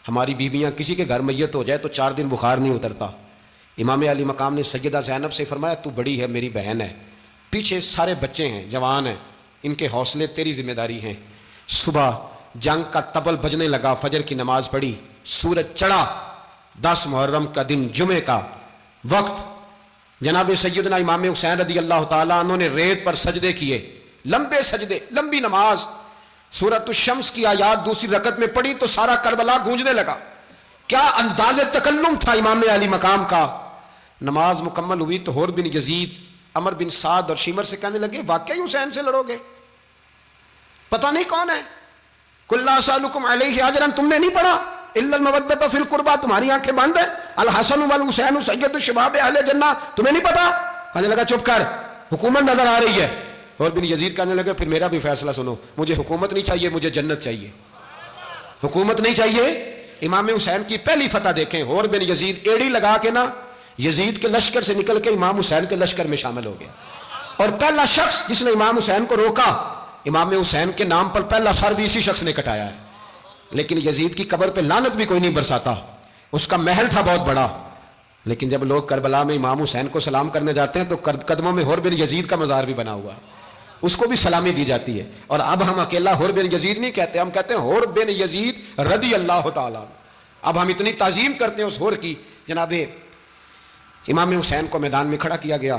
ہماری بیویاں کسی کے گھر میت ہو جائے تو 4 دن بخار نہیں اترتا. امام علی مقام نے سیدہ زینب سے فرمایا تو بڑی ہے، میری بہن ہے، پیچھے سارے بچے ہیں، جوان ہیں، ان کے حوصلے تیری ذمہ داری ہیں. صبح جنگ کا طبل بجنے لگا، فجر کی نماز پڑھی، سورج چڑھا، 10 محرم کا دن، جمعے کا وقت. جناب سیدنا امام حسین رضی اللہ تعالیٰ عنہ نے ریت پر سجدے کیے، لمبے سجدے، لمبی نماز. سورۃ الشمس کی آیات دوسری رکعت میں پڑھی تو سارا کربلا گونجنے لگا. کیا انداز تکلم تھا امام علی مقام کا. نماز مکمل ہوئی تو حور بن یزید، عمر بن سعد اور شیمر سے کہنے لگے واقعی حسین سے لڑو گے؟ پتہ نہیں کون ہے. قل لا اسألکم علیہ اجرا، تم نے نہیں پڑھا؟ الا المودۃ فی القربى، تمہاری آنکھیں بند ہیں. الحسن والحسین سید الشباب اہل جنہ، تمہیں نہیں پتا؟ کہنے لگا چپ کر، حکومت نظر آ رہی ہے. اور بن یزید کہنے لگے پھر میرا بھی فیصلہ سنو، مجھے حکومت نہیں چاہیے، مجھے جنت چاہیے. حکومت نہیں چاہیے. امام حسین کی پہلی فتح دیکھیں، اور بن یزید ایڑی لگا کے نا یزید کے لشکر سے نکل کے امام حسین کے لشکر میں شامل ہو گیا. اور پہلا شخص جس نے امام حسین کو روکا، امام حسین کے نام پر پہلا سر بھی اسی شخص نے کٹایا ہے. لیکن یزید کی قبر پہ لعنت بھی کوئی نہیں برساتا، اس کا محل تھا بہت بڑا. لیکن جب لوگ کربلا میں امام حسین کو سلام کرنے جاتے ہیں تو قدموں میں حور بن یزید کا مزار بھی بنا ہوا ہے، اس کو بھی سلامی دی جاتی ہے. اور اب ہم اکیلا حور بن یزید نہیں کہتے، ہم کہتے ہیں حور بن یزید رضی اللہ تعالیٰ. اب ہم اتنی تعظیم کرتے ہیں اس حور کی. جناب امام حسین کو میدان میں کھڑا کیا گیا،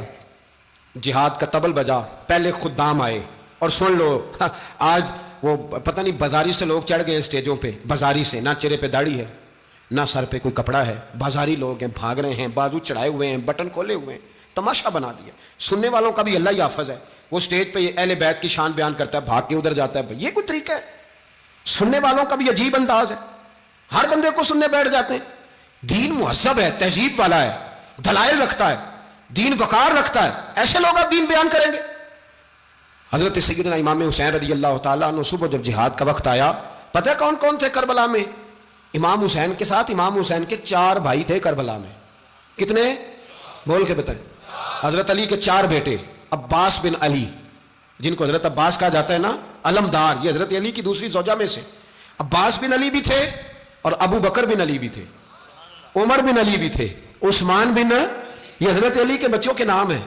جہاد کا طبل بجا، پہلے خدام آئے. اور سن لو، آج وہ پتہ نہیں بازاری سے لوگ چڑھ گئے اسٹیجوں پہ، بازاری سے، نہ چہرے پہ داڑھی ہے، نہ سر پہ کوئی کپڑا ہے، بازاری لوگ ہیں، بھاگ رہے ہیں، بازو چڑھائے ہوئے ہیں، بٹن کھولے ہوئے ہیں، تماشا بنا دیا. سننے والوں کا بھی اللہ ہی حافظ ہے. وہ اسٹیج پہ اہل بیت کی شان بیان کرتا ہے، بھاگ کے ادھر جاتا ہے. یہ کوئی طریقہ ہے؟ سننے والوں کا بھی عجیب انداز ہے، ہر بندے کو سننے بیٹھ جاتے ہیں. دین مہذب ہے، تہذیب والا ہے، دلائل رکھتا ہے، دین وقار رکھتا ہے. ایسے لوگ اب دین بیان کریں گے؟ حضرت سیدنا امام حسین رضی اللہ تعالیٰ عنہ صبح جب جہاد کا وقت آیا، پتہ ہے کون کون تھے کربلا میں؟ امام حسین کے ساتھ امام حسین کے 4 بھائی تھے کربلا میں. کتنے؟ بول کے بتائیں. حضرت علی کے 4 بیٹے، عباس بن علی، جن کو حضرت عباس کہا جاتا ہے نا، علمدار، یہ حضرت علی کی دوسری زوجہ میں سے. عباس بن علی بھی تھے اور ابو بکر بن علی بھی تھے، عمر بن علی بھی تھے، عثمان بن، یہ حضرت علی کے بچوں کے نام ہیں.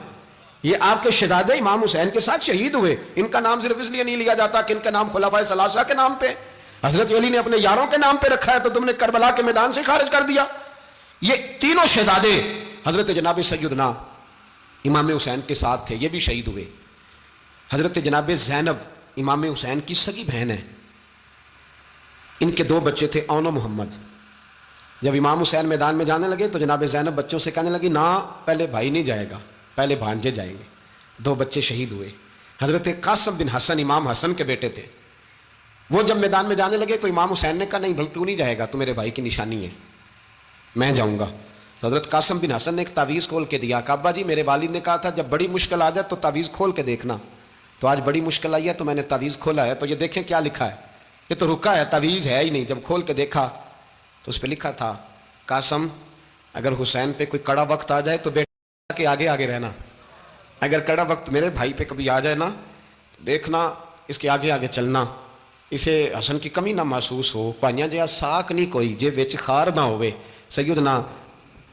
یہ آپ کے شہزادے امام حسین کے ساتھ شہید ہوئے. ان کا نام صرف اس لیے نہیں لیا جاتا کہ ان کا نام خلفائے ثلاثہ کے نام پہ، حضرت علی نے اپنے یاروں کے نام پہ رکھا ہے تو تم نے کربلا کے میدان سے خارج کر دیا. یہ تینوں شہزادے حضرت جناب سیدنا امام حسین کے ساتھ تھے، یہ بھی شہید ہوئے. حضرت جناب زینب امام حسین کی سگی بہن ہے، ان کے 2 بچے تھے، اون و محمد. جب امام حسین میدان میں جانے لگے تو جناب زینب بچوں سے کہنے لگی نہ، پہلے بھائی نہیں جائے گا، پہلے بھانجے جائیں گے. 2 بچے شہید ہوئے. حضرت قاسم بن حسن امام حسن کے بیٹے تھے. وہ جب میدان میں جانے لگے تو امام حسین نے کہا نہیں بھائی تو نہیں جائے گا، تو میرے بھائی کی نشانی ہے، میں جاؤں گا. تو حضرت قاسم بن حسن نے ایک تعویذ کھول کے دیا کہ ابا جی میرے والد نے کہا تھا جب بڑی مشکل آ جائے تو تعویذ کھول کے دیکھنا. تو آج بڑی مشکل آئی ہے تو میں نے تعویذ کھولا ہے، تو یہ دیکھیں کیا لکھا ہے. یہ تو رکا ہے، تعویذ ہے ہی نہیں. جب کھول کے دیکھا تو اس پہ لکھا تھا قاسم اگر حسین پہ کوئی کڑا وقت آ جائے تو بیٹا کے آگے آگے رہنا، اگر کڑا وقت میرے بھائی پہ کبھی آ جائے نا دیکھنا اس کے آگے آگے چلنا، اسے حسن کی کمی نہ محسوس ہو. پائیاں جہاں ساک نہیں کوئی جے وچ خار نہ ہوئے. سیدنا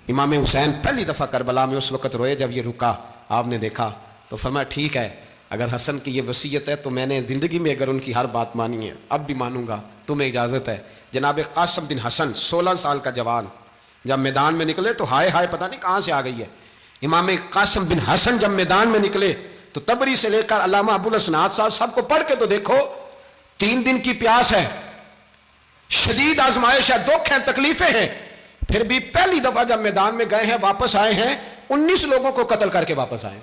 امام حسین پہلی دفعہ کربلا میں اس وقت روئے جب یہ رکا. آپ نے دیکھا تو فرمایا ٹھیک ہے، اگر حسن کی یہ وصیت ہے تو میں نے زندگی میں اگر ان کی ہر بات مانی ہے اب بھی مانوں گا، تمہیں اجازت ہے. جناب قاسم بن حسن 16 سال کا جوان جب میدان میں نکلے تو ہائے ہائے پتہ نہیں کہاں سے آ گئی ہے. امام قاسم بن حسن جب میدان میں نکلے تو تبری سے لے کر علامہ ابو الاسناد صاحب سب کو پڑھ کے تو دیکھو، 3 دن کی پیاس ہے، شدید آزمائش ہے، دکھ ہیں، تکلیفیں ہیں، پھر بھی پہلی دفعہ جب میدان میں گئے ہیں واپس آئے ہیں 19 لوگوں کو قتل کر کے واپس آئے.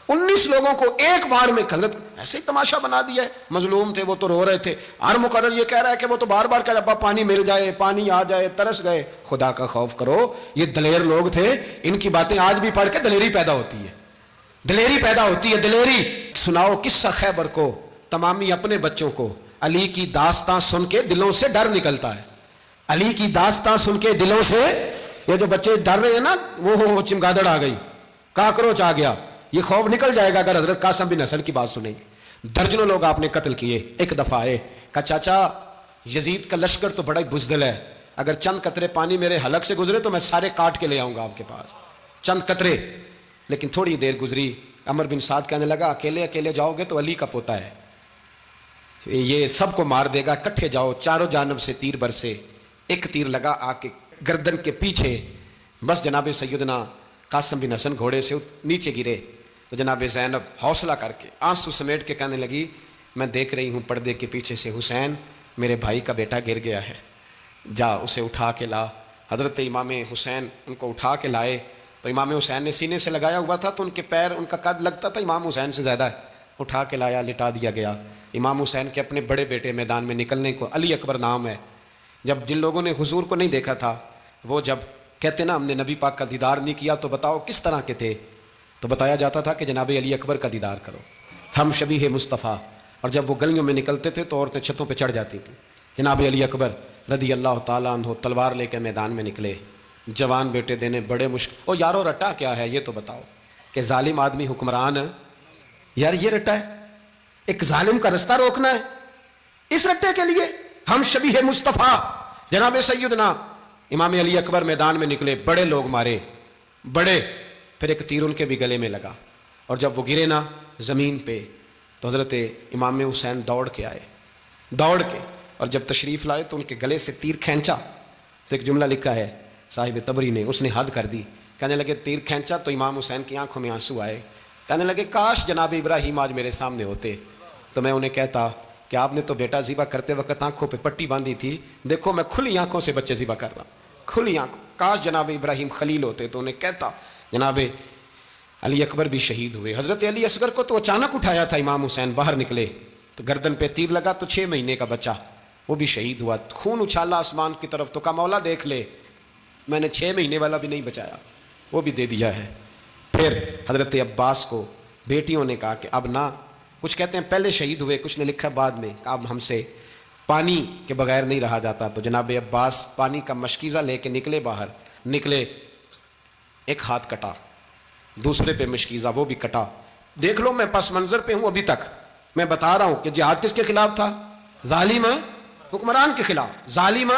19 لوگوں کو ایک بار میں. حضرت ایسے ہی تماشا بنا دیا ہے. مظلوم تھے وہ تو رو رہے تھے. ہر مقرر یہ کہہ رہا ہے کہ وہ تو بار بار کہ ابا پانی مل جائے، پانی آ جائے، ترس گئے. خدا کا خوف کرو، یہ دلیر لوگ تھے، ان کی باتیں آج بھی پڑھ کے دلیری پیدا ہوتی ہے، دلیری پیدا ہوتی ہے، دلیری. سناؤ قصہ خیبر کو تمامی اپنے بچوں کو. علی کی داستان سن کے دلوں سے ڈر نکلتا ہے. علی کی داستان سن کے دلوں سے، یہ جو بچے ڈر رہے ہیں نا، وہ چمگادڑ آ گئی، کاکروچ آ گیا، یہ خوف نکل جائے گا اگر حضرت قاسم بن حسن کی بات سنیں گے. درجنوں لوگ آپ نے قتل کیے. ایک دفعہ آئے کہا چاچا یزید کا لشکر تو بڑا ہی بزدل ہے، اگر چند قطرے پانی میرے حلق سے گزرے تو میں سارے کاٹ کے لے آؤں گا آپ کے پاس، چند قطرے۔ لیکن تھوڑی دیر گزری، عمر بن سعد کہنے لگا اکیلے اکیلے جاؤ گے تو علی کا پوتا ہے، یہ سب کو مار دے گا، اکٹھے جاؤ۔ چاروں جانب سے تیر برسے، ایک تیر لگا آ کے گردن کے پیچھے، بس جناب سیدنا قاسم بن حسن گھوڑے سے نیچے گرے تو جناب زینب حوصلہ کر کے آنسو سمیٹ کے کہنے لگی میں دیکھ رہی ہوں پردے کے پیچھے سے حسین میرے بھائی کا بیٹا گر گیا ہے، جا اسے اٹھا کے لا۔ حضرت امام حسین ان کو اٹھا کے لائے تو امام حسین نے سینے سے لگایا ہوا تھا تو ان کے پیر، ان کا قد لگتا تھا امام حسین سے زیادہ ہے، اٹھا کے لایا، لٹا دیا گیا۔ امام حسین کے اپنے بڑے بیٹے میدان میں نکلنے کو علی اکبر نام ہے۔ جب جن لوگوں نے حضور کو نہیں دیکھا تھا وہ جب کہتے نا ہم نے نبی پاک کا دیدار نہیں کیا تو بتاؤ کس طرح کے تھے، تو بتایا جاتا تھا کہ جناب علی اکبر کا دیدار کرو، ہم شبیہ مصطفیٰ۔ اور جب وہ گلیوں میں نکلتے تھے تو عورتیں چھتوں پہ چڑھ جاتی تھیں۔ جناب علی اکبر رضی اللہ تعالیٰ عنہ تلوار لے کے میدان میں نکلے، جوان بیٹے دینے بڑے مشکل۔ او یارو رٹا کیا ہے یہ تو بتاؤ کہ ظالم آدمی حکمران ہے، یار یہ رٹا ہے، ایک ظالم کا رستہ روکنا ہے، اس رٹے کے لیے ہم شبیہ مصطفیٰ۔ جناب سیدنا امام علی اکبر میدان میں نکلے، بڑے لوگ مارے، بڑے، پھر ایک تیر ان کے بھی گلے میں لگا، اور جب وہ گرے نا زمین پہ تو حضرت امام حسین دوڑ کے آئے، دوڑ کے، اور جب تشریف لائے تو ان کے گلے سے تیر کھینچا تو ایک جملہ لکھا ہے صاحب تبری نے، اس نے حد کر دی، کہنے لگے تیر کھینچا تو امام حسین کی آنکھوں میں آنسو آئے، کہنے لگے کاش جناب ابراہیم آج میرے سامنے ہوتے تو میں انہیں کہتا کہ آپ نے تو بیٹا ذبح کرتے وقت آنکھوں پہ پٹی باندھی تھی، دیکھو میں کھلی آنکھوں سے بچے ذبح کر رہا ہوں، کھلی آنکھوں، کاش جناب ابراہیم خلیل ہوتے تو انہیں کہتا۔ جناب علی اکبر بھی شہید ہوئے۔ حضرت علی اصغر کو تو اچانک اٹھایا تھا امام حسین، باہر نکلے تو گردن پہ تیر لگا تو 6 مہینے کا بچہ وہ بھی شہید ہوا، خون اچھالا آسمان کی طرف تو کہا مولا دیکھ لے میں نے 6 مہینے والا بھی نہیں بچایا، وہ بھی دے دیا ہے۔ پھر حضرت عباس کو بیٹیوں نے کہا کہ اب نہ، کچھ کہتے ہیں پہلے شہید ہوئے، کچھ نے لکھا بعد میں، کہ اب ہم سے پانی کے بغیر نہیں رہا جاتا، تو جناب عباس پانی کا مشکیزہ لے کے نکلے، باہر نکلے، ایک ہاتھ کٹا، دوسرے پہ مشکیزہ وہ بھی کٹا۔ دیکھ لو میں پس منظر پہ ہوں ابھی تک، میں بتا رہا ہوں کہ جہاد کس کے خلاف تھا؟ ظالم حکمران کے خلاف، ظالم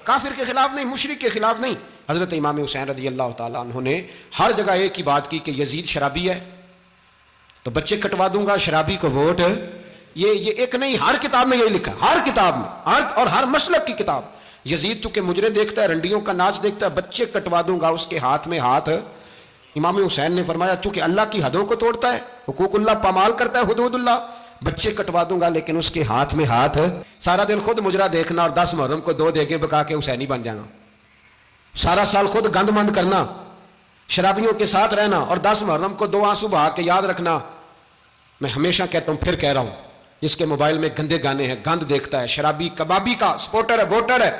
کافر کے خلاف نہیں، مشرک کے خلاف نہیں۔ حضرت امام حسین رضی اللہ تعالیٰ عنہ نے ہر جگہ ایک ہی بات کی کہ یزید شرابی ہے تو بچے کٹوا دوں گا، شرابی کو ووٹ، یہ ایک نہیں، ہر کتاب میں یہی لکھا، ہر کتاب میں، اور ہر مسلک کی کتاب۔ یزید چونکہ مجرے دیکھتا ہے، رنڈیوں کا ناچ دیکھتا ہے، بچے کٹوا دوں گا، اس کے ہاتھ میں ہاتھ۔ امام حسین نے فرمایا چونکہ اللہ کی حدوں کو توڑتا ہے، حقوق اللہ پامال کرتا ہے، حدود اللہ، بچے کٹوا دوں گا لیکن اس کے ہاتھ میں ہاتھ۔ سارا دن خود مجرا دیکھنا اور 10 محرم کو 2 دیگیں پکا کے حسینی بن جانا، سارا سال خود گند مند کرنا، شرابیوں کے ساتھ رہنا، اور 10 محرم کو 2 آنسو بہا کے یاد رکھنا۔ میں ہمیشہ کہتا ہوں، پھر کہہ رہا ہوں، جس کے موبائل میں گندے گانے ہیں، گند دیکھتا ہے، شرابی کبابی کا سپورٹر ہے، ووٹر ہے،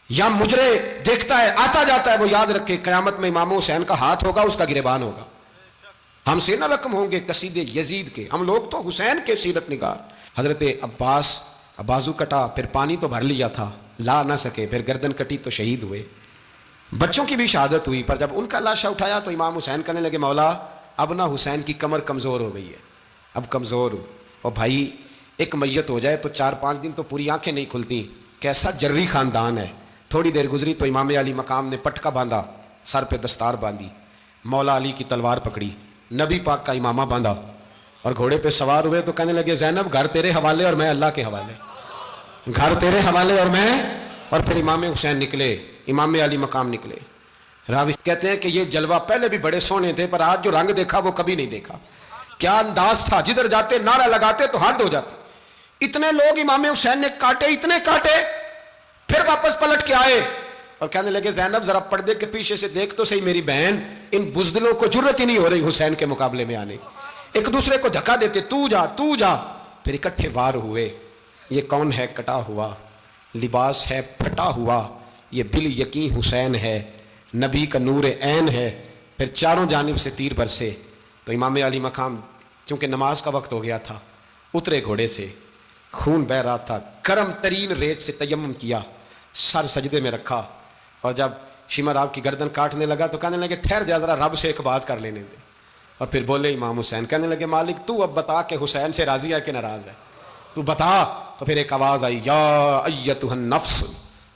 یا مجرے دیکھتا ہے آتا جاتا ہے، وہ یاد رکھے قیامت میں امام حسین کا ہاتھ ہوگا، اس کا گریبان ہوگا، ہم سے نہ رقم ہوں گے قصیدے یزید کے، ہم لوگ تو حسین کے سیرت نگار۔ حضرت عباس بازو کٹا، پھر پانی تو بھر لیا تھا، لا نہ سکے، پھر گردن کٹی تو شہید ہوئے۔ بچوں کی بھی شہادت ہوئی، پر جب ان کا لاشا اٹھایا تو امام حسین کہنے لگے مولا اب نہ حسین کی کمر کمزور ہو گئی ہے، اب کمزور ہو، اور بھائی ایک میت ہو جائے تو 4-5 دن تو پوری آنکھیں نہیں کھلتی، کیسا جری خاندان ہے۔ تھوڑی دیر گزری تو امام علی مقام نے پٹکا باندھا، سر پہ دستار باندھی، مولا علی کی تلوار پکڑی، نبی پاک کا امامہ باندھا، اور گھوڑے پہ سوار ہوئے تو کہنے لگے زینب گھر تیرے حوالے اور میں اللہ کے حوالے، گھر تیرے حوالے اور میں۔ اور پھر امام حسین نکلے، امام علی مقام نکلے۔ راوی کہتے ہیں کہ یہ جلوہ پہلے بھی بڑے سونے تھے، پر آج جو رنگ دیکھا وہ کبھی نہیں دیکھا، کیا انداز تھا، جدھر جاتے نعرہ لگاتے تو حد ہو جاتے۔ اتنے لوگ امام حسین نے کاٹے، اتنے کاٹے، پھر واپس پلٹ کے آئے اور کہنے لگے زینب ذرا پردے کے پیچھے سے دیکھ تو صحیح میری بہن، ان بزدلوں کو جرت ہی نہیں ہو رہی حسین کے مقابلے میں آنے، ایک دوسرے کو دھکا دیتے، تو جا تو جا، پھر اکٹھے وار ہوئے۔ یہ کون ہے کٹا ہوا، لباس ہے پھٹا ہوا، یہ بال یقین حسین ہے، نبی کا نور عین ہے۔ پھر چاروں جانب سے تیر برسے تو امام علی مقام چونکہ نماز کا وقت ہو گیا تھا، اترے گھوڑے سے، خون بہ رہا تھا، گرم ترین ریت سے تیمم کیا، سر سجدے میں رکھا، اور جب شمر آپ کی گردن کاٹنے لگا تو کہنے لگے ٹھہر جا ذرا رب سے ایک بات کر لینے دے۔ اور پھر بولے امام حسین، کہنے لگے مالک تو اب بتا کہ حسین سے راضی ہے کہ ناراض ہے، تو بتا۔ تو پھر ایک آواز آئی، یا ایتھا النفس